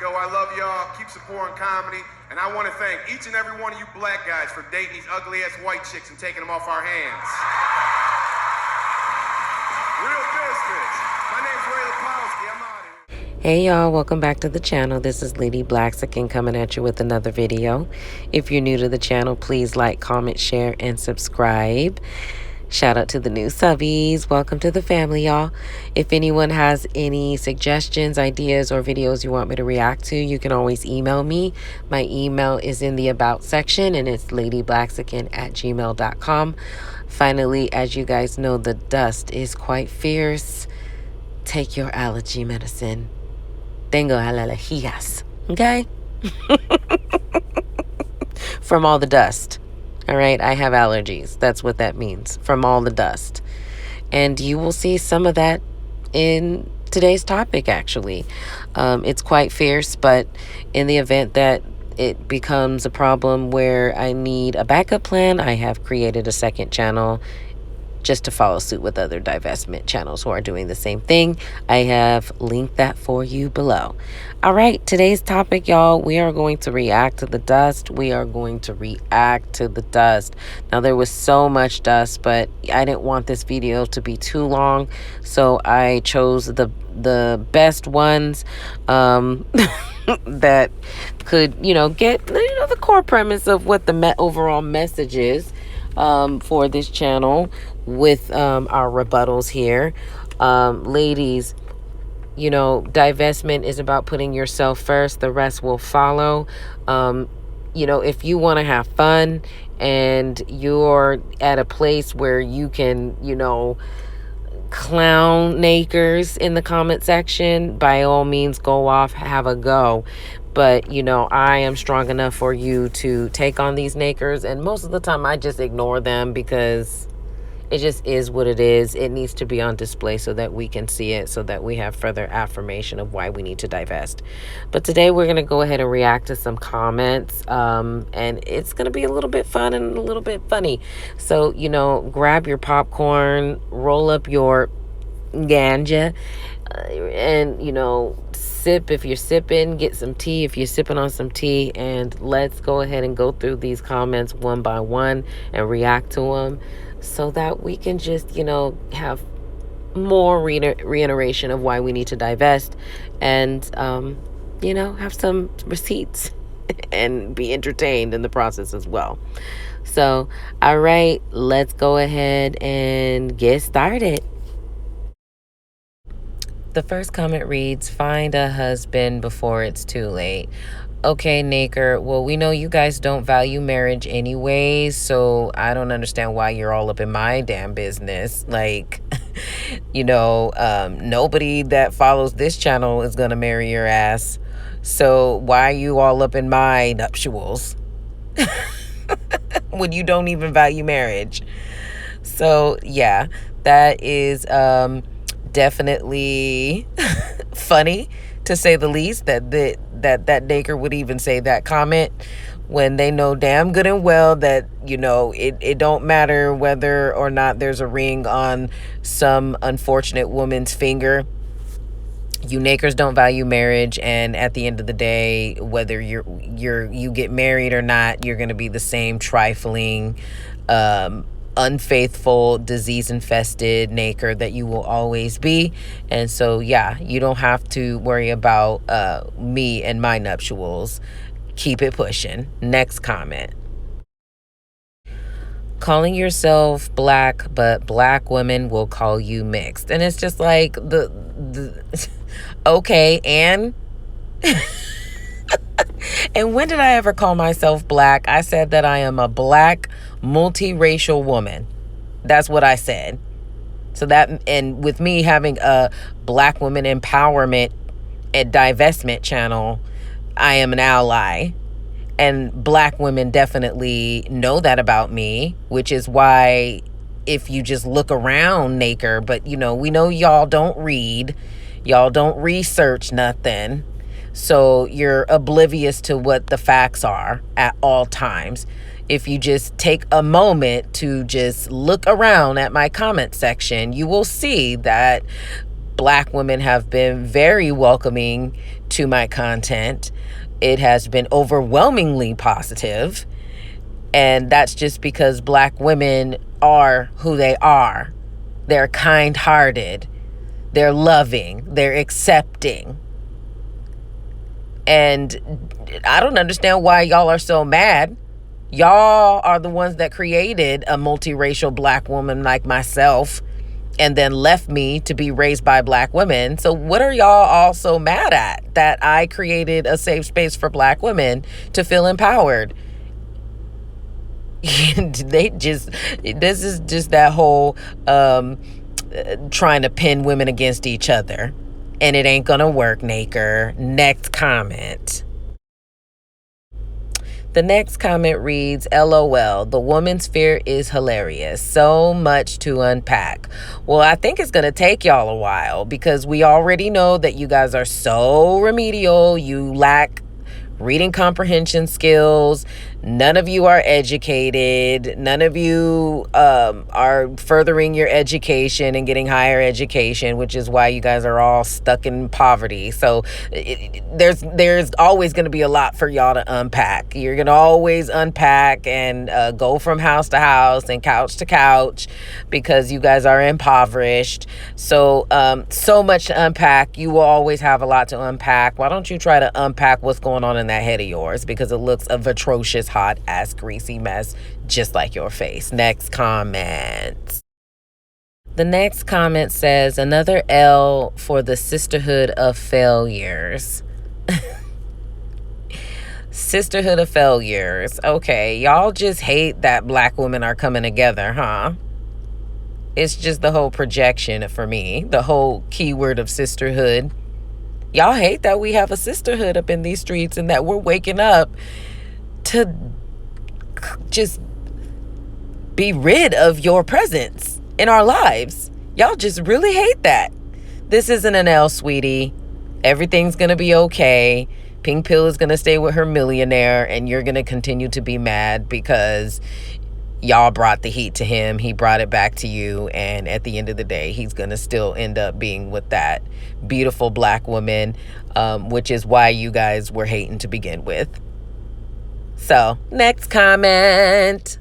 go. I love y'all. Keep supporting comedy. And I want to thank each and every one of you black guys for dating these ugly-ass white chicks and taking them off our hands. Real business. My name's Ray Lapowski. I'm out of here. Hey y'all, welcome back to the channel. This is Lady Blaxican coming at you with another video. If you're new to the channel, please like, comment, share, and subscribe. Shout out to the new subbies. Welcome to the family, y'all. If anyone has any suggestions, ideas, or videos you want me to react to, you can always email me. My email is in the About section, and it's ladyblaxican@gmail.com. Finally, as you guys know, the dust is quite fierce. Take your allergy medicine. Tengo alergias. Okay? From all the dust. All right, I have allergies. That's what that means, from all the dust. And you will see some of that in today's topic, actually. It's quite fierce, but in the event that it becomes a problem where I need a backup plan, I have created a second channel just to follow suit with other divestment channels who are doing the same thing. I have linked that for you below. All right, today's topic, y'all, we are going to react to the dust. We are going to react to the dust. Now, there was so much dust, but I didn't want this video to be too long, so I chose the best ones that could, get, the core premise of what the overall message is for this channel with our rebuttals here. Ladies, divestment is about putting yourself first. The rest will follow. If you want to have fun and you're at a place where you can, clown nakers in the comment section, by all means, go off, have a go. But, I am strong enough for you to take on these nakers. And most of the time, I just ignore them because it just is what it is. It needs to be on display so that we can see it, so that we have further affirmation of why we need to divest. But today, we're going to go ahead and react to some comments. And it's going to be a little bit fun and a little bit funny. So, grab your popcorn, roll up your ganja, and, sip if you're sipping, get some tea if you're sipping on some tea, and let's go ahead and go through these comments one by one and react to them so that we can just, have more reiteration of why we need to divest and, have some receipts and be entertained in the process as well. So, all right, let's go ahead and get started. The first comment reads, "Find a husband before it's too late." Okay, Naker, well, we know you guys don't value marriage anyways, so I don't understand why you're all up in my damn business. Like, nobody that follows this channel is going to marry your ass. So why are you all up in my nuptials when you don't even value marriage? So, yeah, that is definitely funny, to say the least, that Naker would even say that comment when they know damn good and well that, it don't matter whether or not there's a ring on some unfortunate woman's finger. You Nakers don't value marriage, and at the end of the day, whether you get married or not, you're going to be the same trifling, unfaithful, disease-infested Naker that you will always be. And so, yeah, you don't have to worry about me and my nuptials. Keep it pushing. Next comment. Calling yourself black, but black women will call you mixed. And it's just like, okay, and... And when did I ever call myself black? I said that I am a black multiracial woman. That's what I said. So that, and with me having a black woman empowerment and divestment channel, I am an ally. And black women definitely know that about me, which is why if you just look around, Naker, but we know y'all don't read, y'all don't research nothing. So you're oblivious to what the facts are at all times. If you just take a moment to just look around at my comment section, you will see that black women have been very welcoming to my content. It has been overwhelmingly positive, and that's just because Black women are who they are. They're kind-hearted, they're loving, they're accepting. And I don't understand why y'all are so mad. Y'all are the ones that created a multiracial Black woman like myself and then left me to be raised by Black women. So what are y'all all so mad at? That I created a safe space for Black women to feel empowered. This is just that whole trying to pin women against each other. And it ain't gonna work, Naker. Next comment. The next comment reads, LOL, the woman's fear is hilarious. So much to unpack. Well, I think it's going to take y'all a while because we already know that you guys are so remedial. You lack reading comprehension skills. None of you are educated. None of you are furthering your education and getting higher education, which is why you guys are all stuck in poverty. So there's always going to be a lot for y'all to unpack. You're going to always unpack and go from house to house and couch to couch because you guys are impoverished. So so much to unpack. You will always have a lot to unpack. Why don't you try to unpack what's going on in that head of yours, because it looks a atrocious, hot ass greasy mess just like your face. Next comment. The next comment says, another L for the sisterhood of failures. Sisterhood of failures. Okay, y'all just hate that Black women are coming together, huh? It's just the whole projection for me, the whole keyword of sisterhood. Y'all hate that we have a sisterhood up in these streets and that we're waking up to just be rid of your presence in our lives. Y'all just really hate that. This isn't an L, sweetie. Everything's gonna be okay. Pink Pill is gonna stay with her millionaire, and you're gonna continue to be mad because y'all brought the heat to him. He brought it back to you, and at the end of the day, he's gonna still end up being with that beautiful Black woman, which is why you guys were hating to begin with. So, next comment.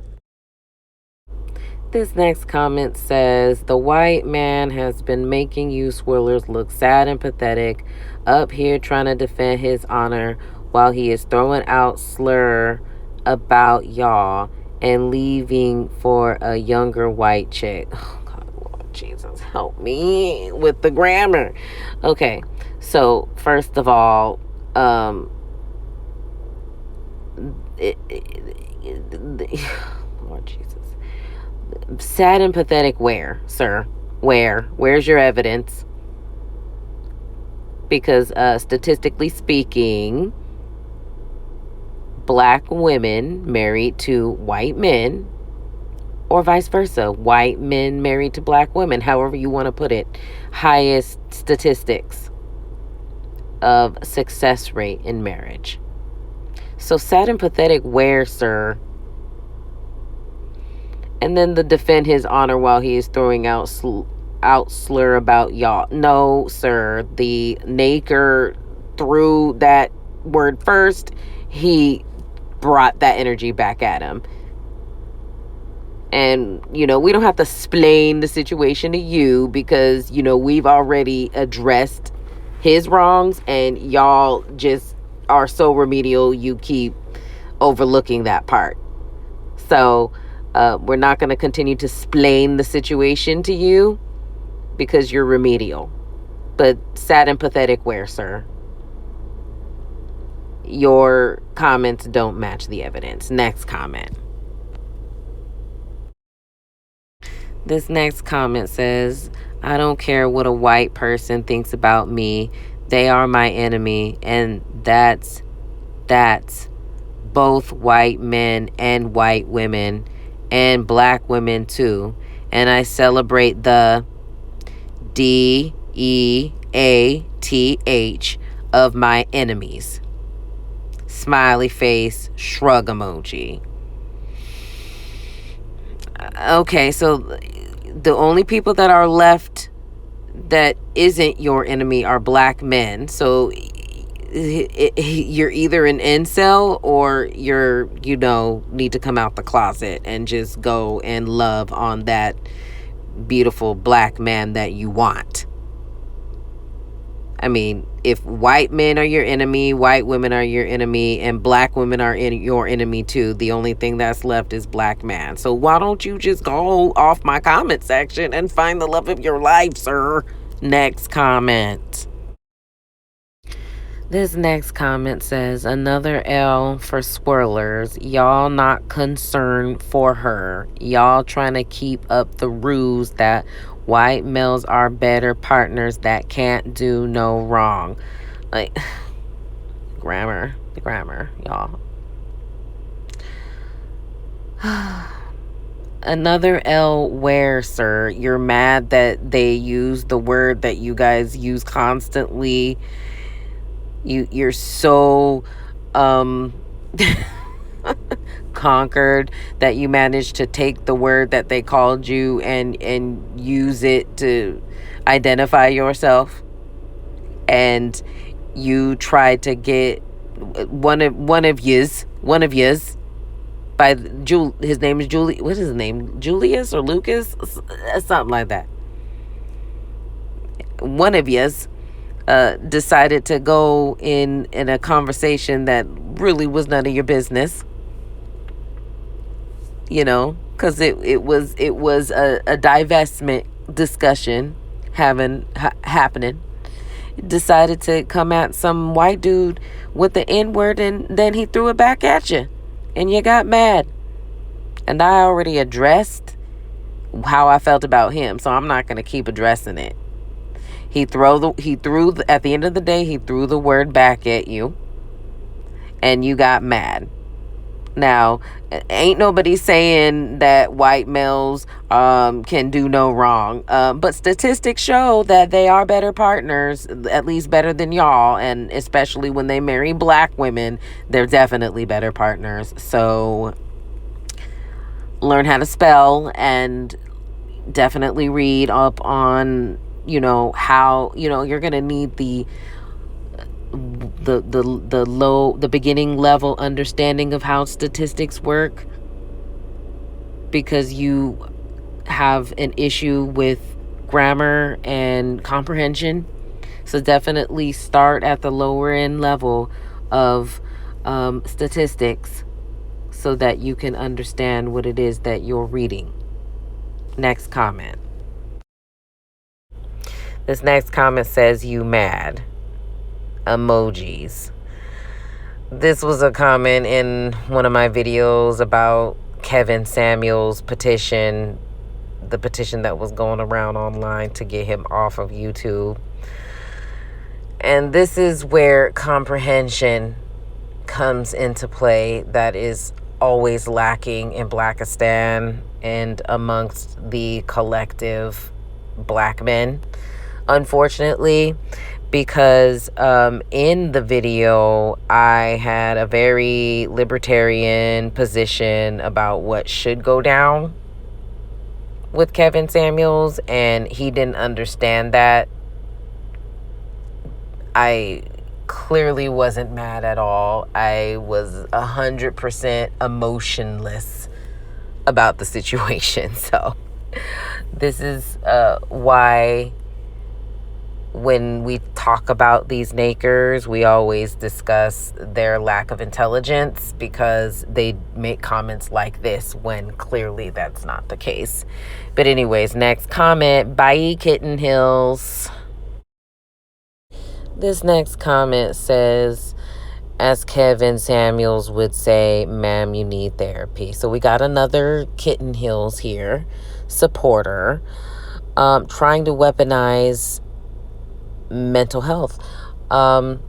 This next comment says, the white man has been making you swirlers look sad and pathetic up here trying to defend his honor while he is throwing out slur about y'all and leaving for a younger white chick. Oh, God, Lord Jesus, help me with the grammar. Okay, so first of all, Lord Jesus. Sad and pathetic where, sir? Where's your evidence? Because statistically speaking, Black women married to white men, or vice versa, white men married to Black women, however you want to put it, highest statistics of success rate in marriage. So sad and pathetic where, sir? And then the defend his honor while he is throwing out slur about y'all. No, sir. The Naker threw that word first. He brought that energy back at him. And, we don't have to explain the situation to you because, we've already addressed his wrongs and y'all just are so remedial you keep overlooking that part. So we're not going to continue to explain the situation to you because you're remedial. But sad and pathetic where, sir? Your comments don't match the evidence. Next comment. This next comment says, I don't care what a white person thinks about me. They are my enemy. And that's both white men and white women and Black women too. And I celebrate the DEATH of my enemies. Smiley face, shrug emoji. Okay, so the only people that are left that isn't your enemy are Black men. So you're either an incel or you're, need to come out the closet and just go and love on that beautiful black man that you want. I mean, if white men are your enemy, white women are your enemy, and black women are your enemy too, the only thing that's left is black man. So why don't you just go off my comment section and find the love of your life, sir? Next comment. This next comment says, another L for swirlers. Y'all not concerned for her. Y'all trying to keep up the ruse that white males are better partners that can't do no wrong. Like, the grammar, y'all. Another L where, sir? You're mad that they use the word that you guys use constantly. You're so conquered that you managed to take the word that they called you and use it to identify yourself, and you tried to get one of yous by his name is Julie. What is his name? Julius or Lucas? Something like that. One of yous decided to go in a conversation that really was none of your business, because it was a divestment discussion happening. Decided to come at some white dude with the N-word, and then he threw it back at you and you got mad. And I already addressed how I felt about him, so I'm not going to keep addressing it. At the end of the day, he threw the word back at you and you got mad. Now, ain't nobody saying that white males can do no wrong, but statistics show that they are better partners, at least better than y'all, and especially when they marry black women, they're definitely better partners. So learn how to spell and definitely read up on how you're gonna need the beginning level understanding of how statistics work, because you have an issue with grammar and comprehension. So definitely start at the lower end level of statistics so that you can understand what it is that you're reading. Next comment. This next comment says, you mad. Emojis. This was a comment in one of my videos about Kevin Samuels' petition, the petition that was going around online to get him off of YouTube. And this is where comprehension comes into play that is always lacking in Blackistan and amongst the collective black men, unfortunately, because in the video I had a very libertarian position about what should go down with Kevin Samuels, and he didn't understand that. I clearly wasn't mad at all. I was 100% emotionless about the situation. So this is why when we talk about these nakers, we always discuss their lack of intelligence, because they make comments like this when clearly that's not the case. But anyways, next comment. Bye, Kitten Hills. This next comment says, as Kevin Samuels would say, ma'am, you need therapy. So we got another Kitten Hills here, supporter, trying to weaponize mental health. I've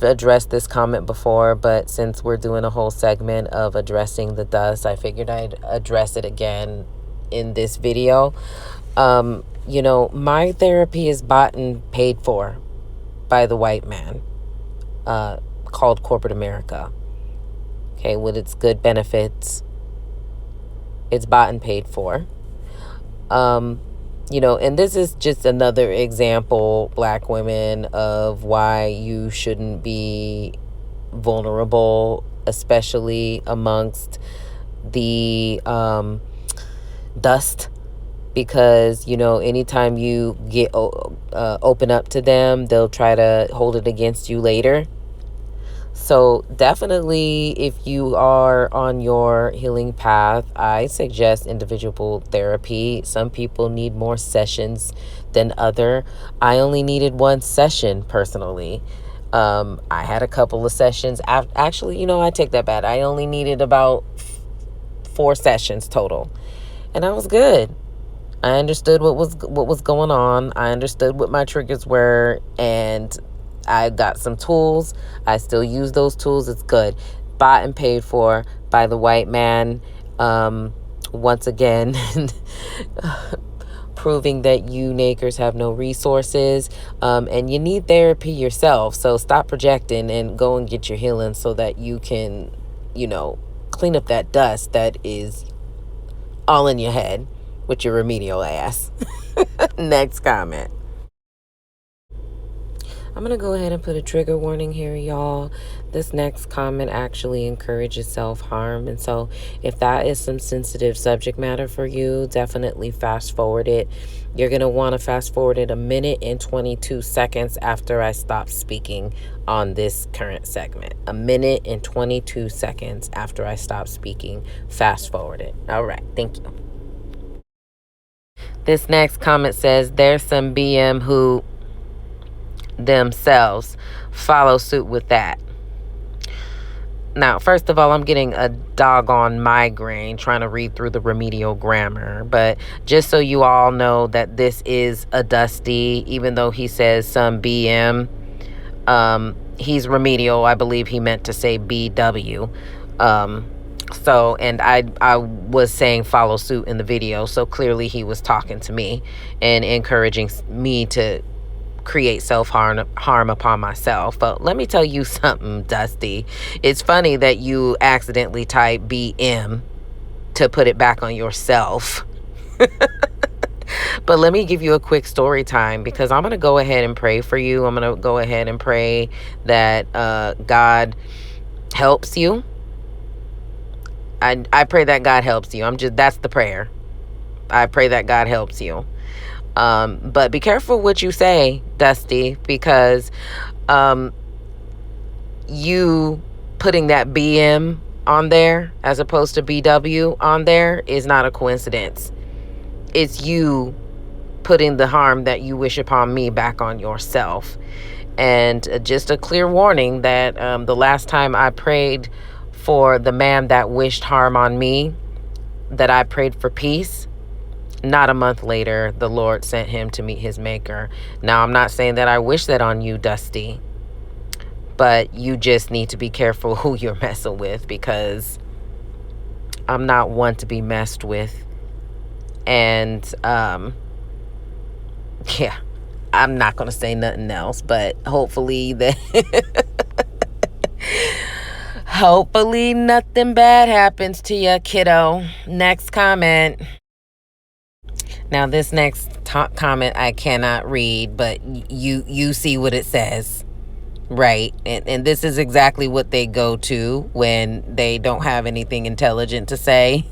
addressed this comment before, but since we're doing a whole segment of addressing the dust, I figured I'd address it again in this video. My therapy is bought and paid for by the white man, called corporate America. Okay, with its good benefits, it's bought and paid for. And this is just another example, black women, of why you shouldn't be vulnerable, especially amongst the dust, because anytime you get open up to them, they'll try to hold it against you later. So definitely, if you are on your healing path, I suggest individual therapy. Some people need more sessions than other. I only needed one session personally. I had a couple of sessions. Actually, I take that back. I only needed about 4 sessions total, and I was good. I understood what was going on. I understood what my triggers were, and I got some tools. I still use those tools. It's good. Bought and paid for by the white man. Once again, proving that you Nakers have no resources, and you need therapy yourself. So stop projecting and go and get your healing so that you can, clean up that dust that is all in your head with your remedial ass. Next comment. I'm going to go ahead and put a trigger warning here, y'all. This next comment actually encourages self-harm. And so if that is some sensitive subject matter for you, definitely fast forward it. You're going to want to fast forward it 1 minute and 22 seconds after I stop speaking on this current segment. 1 minute and 22 seconds after I stop speaking. Fast forward it. All right. Thank you. This next comment says, there's some BM who themselves follow suit with that. Now, first of all, I'm getting a doggone migraine trying to read through the remedial grammar. But just so you all know that this is a Dusty, even though he says some BM, he's remedial. I believe he meant to say BW. And I was saying follow suit in the video, so clearly he was talking to me and encouraging me to create self-harm upon myself. But let me tell you something, Dusty. It's funny that you accidentally type BM to put it back on yourself. But let me give you a quick story time, because I'm going to go ahead and pray for you. I'm going to go ahead and pray that God helps you. I pray that God helps you. That's the prayer. I pray that God helps you. But be careful what you say, Dusty, because you putting that BM on there as opposed to BW on there is not a coincidence. It's you putting the harm that you wish upon me back on yourself. And just a clear warning that the last time I prayed for the man that wished harm on me, that I prayed for peace, not a month later, the Lord sent him to meet his maker. Now, I'm not saying that I wish that on you, Dusty, but you just need to be careful who you're messing with, because I'm not one to be messed with. And, yeah, I'm not going to say nothing else, but hopefully hopefully nothing bad happens to you, kiddo. Next comment. Now, this next comment I cannot read, but you see what it says, right? And this is exactly what they go to when they don't have anything intelligent to say.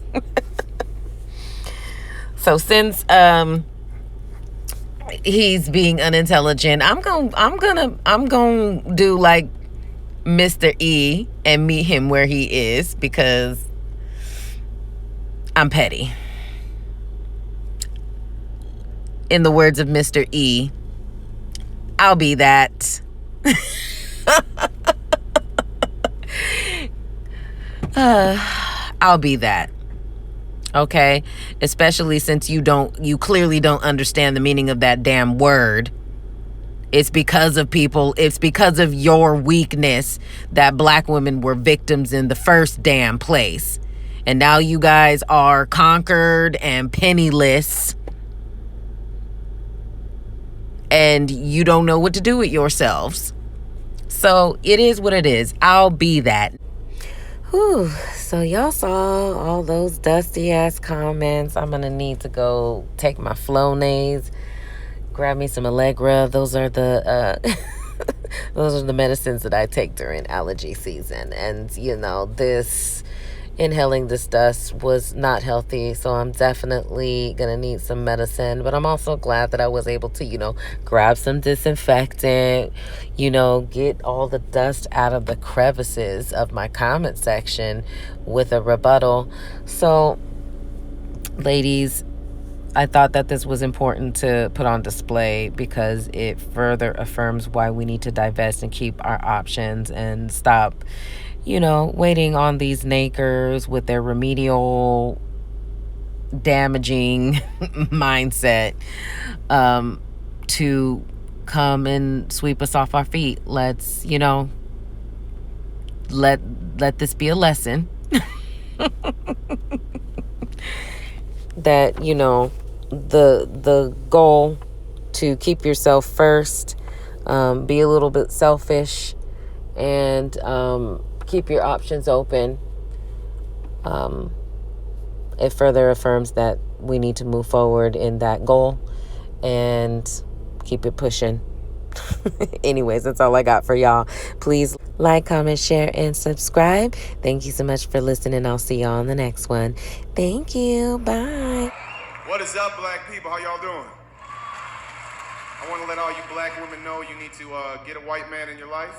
So since he's being unintelligent, I'm gonna do like Mr. E and meet him where he is, because I'm petty. In the words of Mr. E, I'll be that. I'll be that. Okay? Especially since you clearly don't understand the meaning of that damn word. It's because of your weakness that black women were victims in the first damn place. And now you guys are conquered and penniless. And you don't know what to do with yourselves. So it is what it is. I'll be that. Whew. So y'all saw all those dusty ass comments. I'm gonna need to go take my Flonase, grab me some Allegra. Those are the those are the medicines that I take during allergy season. And this inhaling this dust was not healthy, so I'm definitely gonna need some medicine. But I'm also glad that I was able to grab some disinfectant, get all the dust out of the crevices of my comment section with a rebuttal. So ladies, I thought that this was important to put on display because it further affirms why we need to divest and keep our options and stop waiting on these nakers with their remedial, damaging mindset to come and sweep us off our feet. Let's, let this be a lesson that, the goal to keep yourself first, be a little bit selfish, and keep your options open. It further affirms that we need to move forward in that goal and keep it pushing. Anyways, that's all I got for y'all. Please like, comment, share, and subscribe. Thank you so much for listening. I'll see y'all on the next one. Thank you. Bye. What is up, black people? How y'all doing? I want to let all you black women know you need to get a white man in your life.